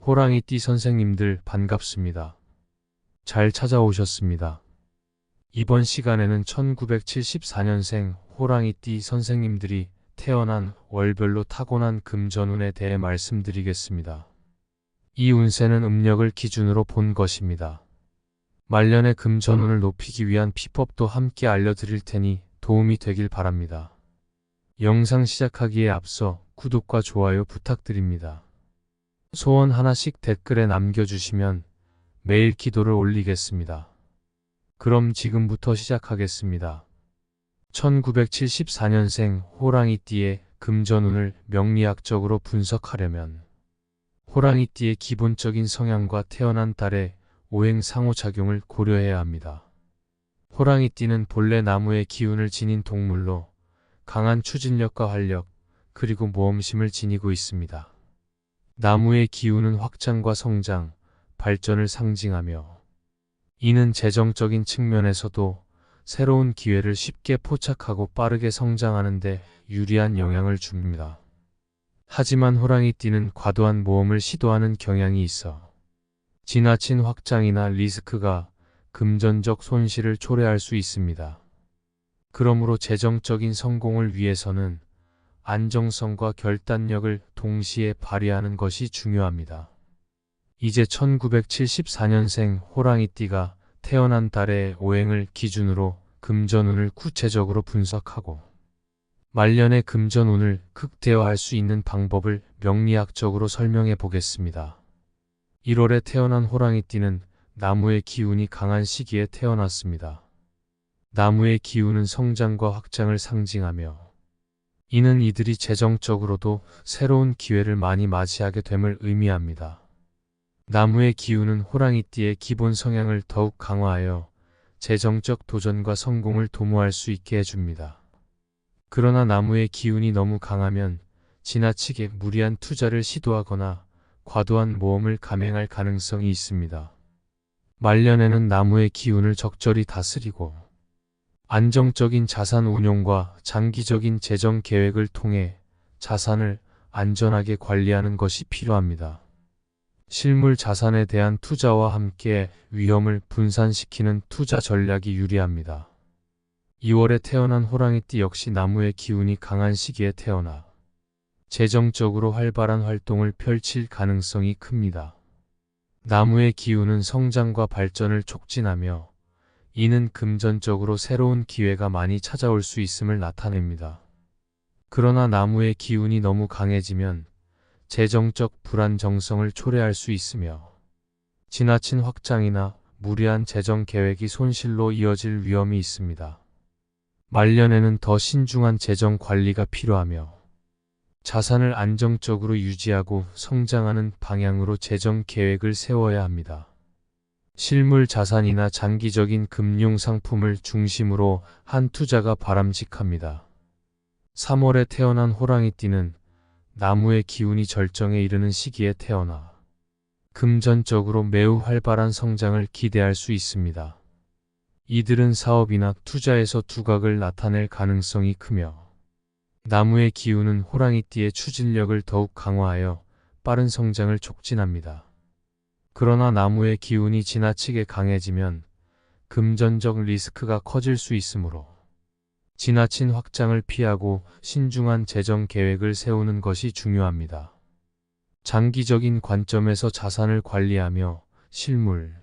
호랑이띠 선생님들 반갑습니다. 잘 찾아오셨습니다. 이번 시간에는 1974년생 호랑이띠 선생님들이 태어난 월별로 타고난 금전운에 대해 말씀드리겠습니다. 이 운세는 음력을 기준으로 본 것입니다. 말년의 금전운을 높이기 위한 비법도 함께 알려드릴 테니 도움이 되길 바랍니다. 영상 시작하기에 앞서 구독과 좋아요 부탁드립니다. 소원 하나씩 댓글에 남겨주시면 매일 기도를 올리겠습니다. 그럼 지금부터 시작하겠습니다. 1974년생 호랑이띠의 금전운을 명리학적으로 분석하려면 호랑이띠의 기본적인 성향과 태어난 달의 오행 상호작용을 고려해야 합니다. 호랑이띠는 본래 나무의 기운을 지닌 동물로 강한 추진력과 활력, 그리고 모험심을 지니고 있습니다. 나무의 기운은 확장과 성장, 발전을 상징하며 이는 재정적인 측면에서도 새로운 기회를 쉽게 포착하고 빠르게 성장하는 데 유리한 영향을 줍니다. 하지만 호랑이띠는 과도한 모험을 시도하는 경향이 있어 지나친 확장이나 리스크가 금전적 손실을 초래할 수 있습니다. 그러므로 재정적인 성공을 위해서는 안정성과 결단력을 동시에 발휘하는 것이 중요합니다. 이제 1974년생 호랑이띠가 태어난 달의 오행을 기준으로 금전운을 구체적으로 분석하고 말년의 금전운을 극대화할 수 있는 방법을 명리학적으로 설명해 보겠습니다. 1월에 태어난 호랑이띠는 나무의 기운이 강한 시기에 태어났습니다. 나무의 기운은 성장과 확장을 상징하며 이는 이들이 재정적으로도 새로운 기회를 많이 맞이하게 됨을 의미합니다. 나무의 기운은 호랑이띠의 기본 성향을 더욱 강화하여 재정적 도전과 성공을 도모할 수 있게 해줍니다. 그러나 나무의 기운이 너무 강하면 지나치게 무리한 투자를 시도하거나 과도한 모험을 감행할 가능성이 있습니다. 말년에는 나무의 기운을 적절히 다스리고 안정적인 자산 운용과 장기적인 재정 계획을 통해 자산을 안전하게 관리하는 것이 필요합니다. 실물 자산에 대한 투자와 함께 위험을 분산시키는 투자 전략이 유리합니다. 2월에 태어난 호랑이띠 역시 나무의 기운이 강한 시기에 태어나 재정적으로 활발한 활동을 펼칠 가능성이 큽니다. 나무의 기운은 성장과 발전을 촉진하며 이는 금전적으로 새로운 기회가 많이 찾아올 수 있음을 나타냅니다. 그러나 나무의 기운이 너무 강해지면 재정적 불안정성을 초래할 수 있으며 지나친 확장이나 무리한 재정 계획이 손실로 이어질 위험이 있습니다. 말년에는 더 신중한 재정 관리가 필요하며 자산을 안정적으로 유지하고 성장하는 방향으로 재정 계획을 세워야 합니다. 실물 자산이나 장기적인 금융 상품을 중심으로 한 투자가 바람직합니다. 3월에 태어난 호랑이띠는 나무의 기운이 절정에 이르는 시기에 태어나 금전적으로 매우 활발한 성장을 기대할 수 있습니다. 이들은 사업이나 투자에서 두각을 나타낼 가능성이 크며 나무의 기운은 호랑이띠의 추진력을 더욱 강화하여 빠른 성장을 촉진합니다. 그러나 나무의 기운이 지나치게 강해지면 금전적 리스크가 커질 수 있으므로 지나친 확장을 피하고 신중한 재정 계획을 세우는 것이 중요합니다. 장기적인 관점에서 자산을 관리하며 실물,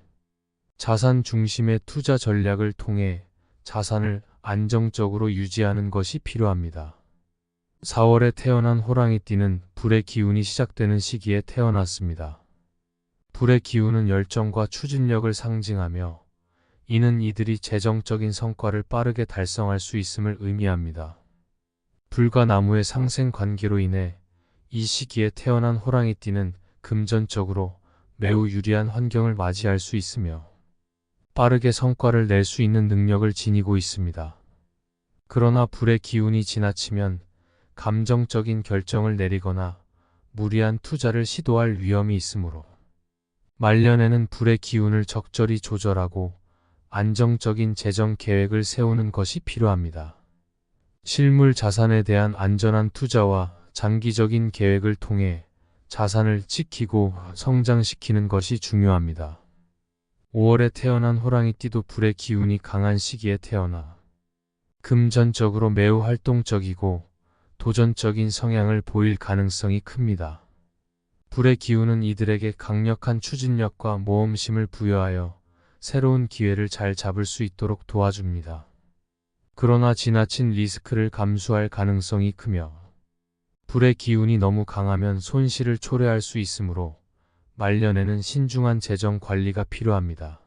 자산 중심의 투자 전략을 통해 자산을 안정적으로 유지하는 것이 필요합니다. 4월에 태어난 호랑이띠는 불의 기운이 시작되는 시기에 태어났습니다. 불의 기운은 열정과 추진력을 상징하며 이는 이들이 재정적인 성과를 빠르게 달성할 수 있음을 의미합니다. 불과 나무의 상생 관계로 인해 이 시기에 태어난 호랑이띠는 금전적으로 매우 유리한 환경을 맞이할 수 있으며 빠르게 성과를 낼 수 있는 능력을 지니고 있습니다. 그러나 불의 기운이 지나치면 감정적인 결정을 내리거나 무리한 투자를 시도할 위험이 있으므로 말년에는 불의 기운을 적절히 조절하고 안정적인 재정 계획을 세우는 것이 필요합니다. 실물 자산에 대한 안전한 투자와 장기적인 계획을 통해 자산을 지키고 성장시키는 것이 중요합니다. 5월에 태어난 호랑이띠도 불의 기운이 강한 시기에 태어나 금전적으로 매우 활동적이고 도전적인 성향을 보일 가능성이 큽니다. 불의 기운은 이들에게 강력한 추진력과 모험심을 부여하여 새로운 기회를 잘 잡을 수 있도록 도와줍니다. 그러나 지나친 리스크를 감수할 가능성이 크며 불의 기운이 너무 강하면 손실을 초래할 수 있으므로 말년에는 신중한 재정 관리가 필요합니다.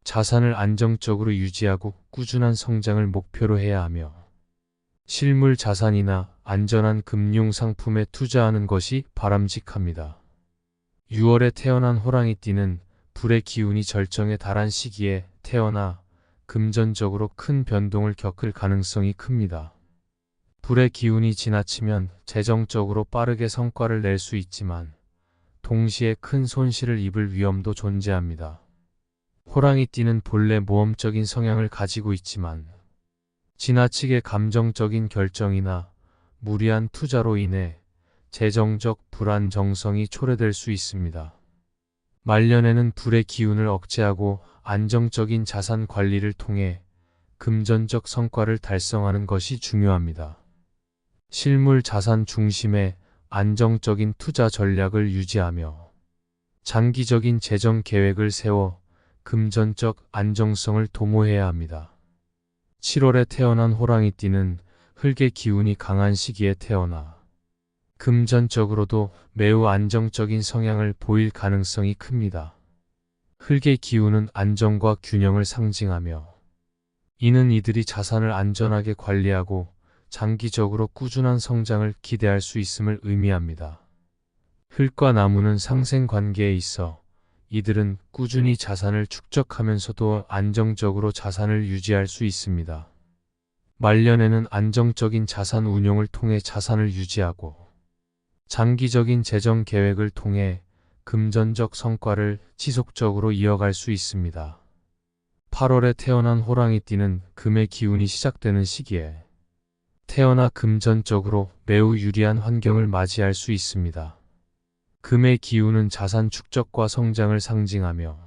자산을 안정적으로 유지하고 꾸준한 성장을 목표로 해야 하며 실물 자산이나 안전한 금융 상품에 투자하는 것이 바람직합니다. 6월에 태어난 호랑이띠는 불의 기운이 절정에 달한 시기에 태어나 금전적으로 큰 변동을 겪을 가능성이 큽니다. 불의 기운이 지나치면 재정적으로 빠르게 성과를 낼 수 있지만 동시에 큰 손실을 입을 위험도 존재합니다. 호랑이띠는 본래 모험적인 성향을 가지고 있지만 지나치게 감정적인 결정이나 무리한 투자로 인해 재정적 불안정성이 초래될 수 있습니다. 말년에는 불의 기운을 억제하고 안정적인 자산 관리를 통해 금전적 성과를 달성하는 것이 중요합니다. 실물 자산 중심의 안정적인 투자 전략을 유지하며 장기적인 재정 계획을 세워 금전적 안정성을 도모해야 합니다. 7월에 태어난 호랑이띠는 흙의 기운이 강한 시기에 태어나 금전적으로도 매우 안정적인 성향을 보일 가능성이 큽니다. 흙의 기운은 안정과 균형을 상징하며 이는 이들이 자산을 안전하게 관리하고 장기적으로 꾸준한 성장을 기대할 수 있음을 의미합니다. 흙과 나무는 상생관계에 있어 이들은 꾸준히 자산을 축적하면서도 안정적으로 자산을 유지할 수 있습니다. 말년에는 안정적인 자산 운용을 통해 자산을 유지하고 장기적인 재정 계획을 통해 금전적 성과를 지속적으로 이어갈 수 있습니다. 8월에 태어난 호랑이띠는 금의 기운이 시작되는 시기에 태어나 금전적으로 매우 유리한 환경을 맞이할 수 있습니다. 금의 기운은 자산 축적과 성장을 상징하며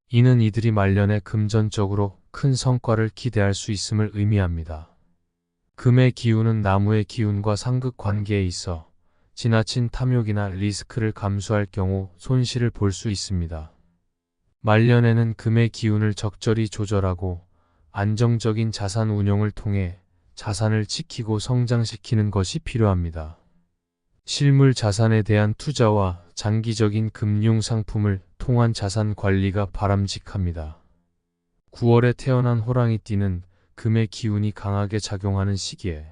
이는 이들이 말년에 금전적으로 큰 성과를 기대할 수 있음을 의미합니다. 금의 기운은 나무의 기운과 상극 관계에 있어 지나친 탐욕이나 리스크를 감수할 경우 손실을 볼 수 있습니다. 말년에는 금의 기운을 적절히 조절하고 안정적인 자산 운용을 통해 자산을 지키고 성장시키는 것이 필요합니다. 실물 자산에 대한 투자와 장기적인 금융 상품을 통한 자산 관리가 바람직합니다. 9월에 태어난 호랑이띠는 금의 기운이 강하게 작용하는 시기에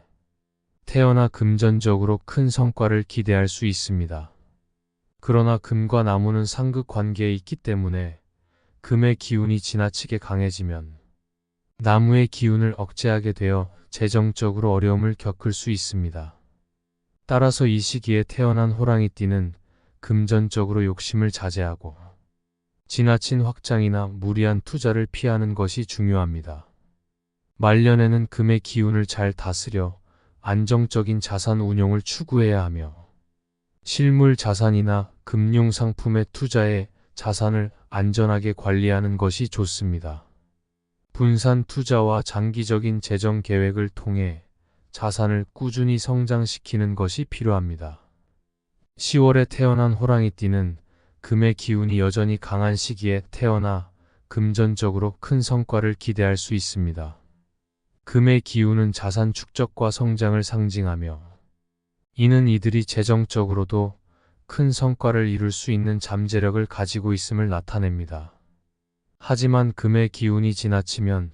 태어나 금전적으로 큰 성과를 기대할 수 있습니다. 그러나 금과 나무는 상극 관계에 있기 때문에 금의 기운이 지나치게 강해지면 나무의 기운을 억제하게 되어 재정적으로 어려움을 겪을 수 있습니다. 따라서 이 시기에 태어난 호랑이띠는 금전적으로 욕심을 자제하고 지나친 확장이나 무리한 투자를 피하는 것이 중요합니다. 말년에는 금의 기운을 잘 다스려 안정적인 자산 운용을 추구해야 하며 실물 자산이나 금융 상품에 투자해 자산을 안전하게 관리하는 것이 좋습니다. 분산 투자와 장기적인 재정 계획을 통해 자산을 꾸준히 성장시키는 것이 필요합니다. 10월에 태어난 호랑이띠는 금의 기운이 여전히 강한 시기에 태어나 금전적으로 큰 성과를 기대할 수 있습니다. 금의 기운은 자산 축적과 성장을 상징하며 이는 이들이 재정적으로도 큰 성과를 이룰 수 있는 잠재력을 가지고 있음을 나타냅니다. 하지만 금의 기운이 지나치면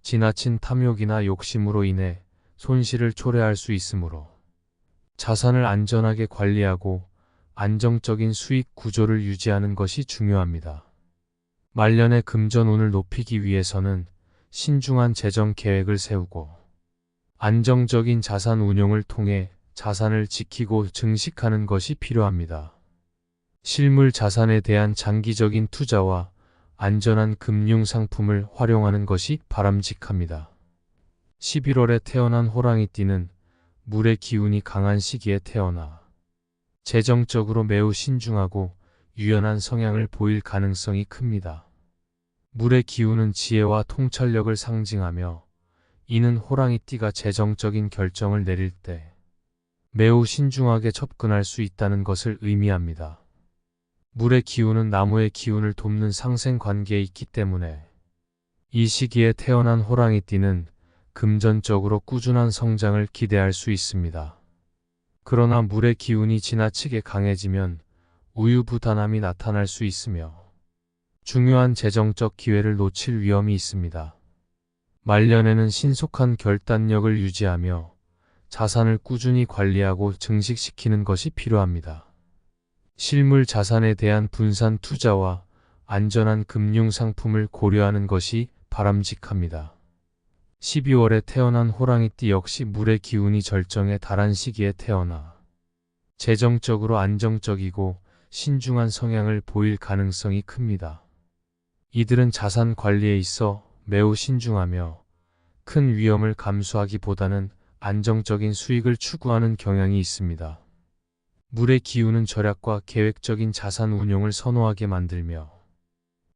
지나친 탐욕이나 욕심으로 인해 손실을 초래할 수 있으므로 자산을 안전하게 관리하고 안정적인 수익 구조를 유지하는 것이 중요합니다. 말년에 금전운을 높이기 위해서는 신중한 재정 계획을 세우고 안정적인 자산 운용을 통해 자산을 지키고 증식하는 것이 필요합니다. 실물 자산에 대한 장기적인 투자와 안전한 금융 상품을 활용하는 것이 바람직합니다. 11월에 태어난 호랑이띠는 물의 기운이 강한 시기에 태어나 재정적으로 매우 신중하고 유연한 성향을 보일 가능성이 큽니다. 물의 기운은 지혜와 통찰력을 상징하며 이는 호랑이띠가 재정적인 결정을 내릴 때 매우 신중하게 접근할 수 있다는 것을 의미합니다. 물의 기운은 나무의 기운을 돕는 상생 관계에 있기 때문에 이 시기에 태어난 호랑이띠는 금전적으로 꾸준한 성장을 기대할 수 있습니다. 그러나 물의 기운이 지나치게 강해지면 우유부단함이 나타날 수 있으며 중요한 재정적 기회를 놓칠 위험이 있습니다. 말년에는 신속한 결단력을 유지하며 자산을 꾸준히 관리하고 증식시키는 것이 필요합니다. 실물 자산에 대한 분산 투자와 안전한 금융 상품을 고려하는 것이 바람직합니다. 12월에 태어난 호랑이띠 역시 물의 기운이 절정에 달한 시기에 태어나 재정적으로 안정적이고 신중한 성향을 보일 가능성이 큽니다. 이들은 자산 관리에 있어 매우 신중하며 큰 위험을 감수하기보다는 안정적인 수익을 추구하는 경향이 있습니다. 물의 기운은 절약과 계획적인 자산 운용을 선호하게 만들며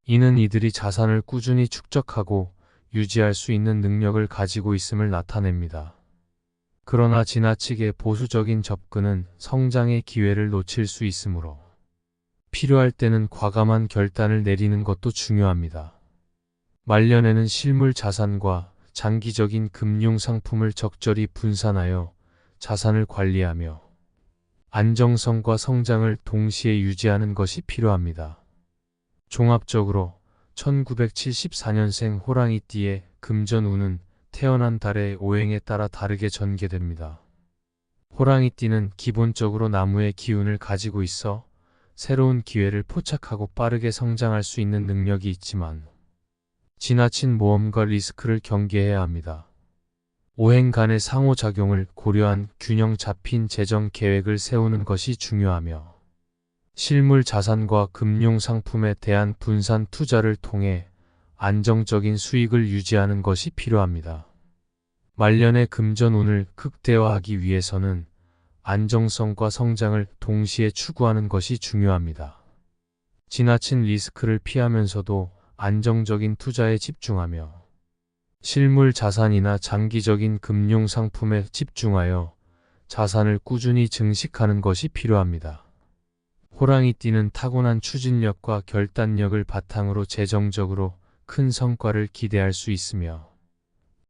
이는 이들이 자산을 꾸준히 축적하고 유지할 수 있는 능력을 가지고 있음을 나타냅니다. 그러나 지나치게 보수적인 접근은 성장의 기회를 놓칠 수 있으므로 필요할 때는 과감한 결단을 내리는 것도 중요합니다. 말년에는 실물 자산과 장기적인 금융 상품을 적절히 분산하여 자산을 관리하며 안정성과 성장을 동시에 유지하는 것이 필요합니다. 종합적으로 1974년생 호랑이띠의 금전운은 태어난 달의 오행에 따라 다르게 전개됩니다. 호랑이띠는 기본적으로 나무의 기운을 가지고 있어 새로운 기회를 포착하고 빠르게 성장할 수 있는 능력이 있지만 지나친 모험과 리스크를 경계해야 합니다. 오행 간의 상호작용을 고려한 균형 잡힌 재정 계획을 세우는 것이 중요하며 실물 자산과 금융 상품에 대한 분산 투자를 통해 안정적인 수익을 유지하는 것이 필요합니다. 말년의 금전운을 극대화하기 위해서는 안정성과 성장을 동시에 추구하는 것이 중요합니다. 지나친 리스크를 피하면서도 안정적인 투자에 집중하며 실물 자산이나 장기적인 금융 상품에 집중하여 자산을 꾸준히 증식하는 것이 필요합니다. 호랑이띠는 타고난 추진력과 결단력을 바탕으로 재정적으로 큰 성과를 기대할 수 있으며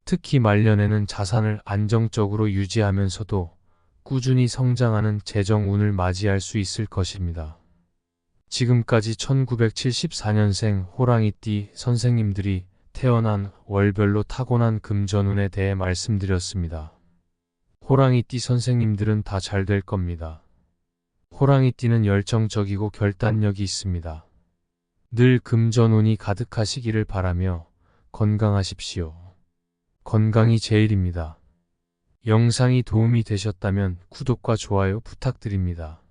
특히 말년에는 자산을 안정적으로 유지하면서도 꾸준히 성장하는 재정운을 맞이할 수 있을 것입니다. 지금까지 1974년생 호랑이띠 선생님들이 태어난 월별로 타고난 금전운에 대해 말씀드렸습니다. 호랑이띠 선생님들은 다 잘 될 겁니다. 호랑이띠는 열정적이고 결단력이 있습니다. 늘 금전운이 가득하시기를 바라며 건강하십시오. 건강이 제일입니다. 영상이 도움이 되셨다면 구독과 좋아요 부탁드립니다.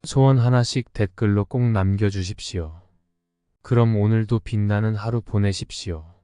소원 하나씩 댓글로 꼭 남겨주십시오. 그럼 오늘도 빛나는 하루 보내십시오.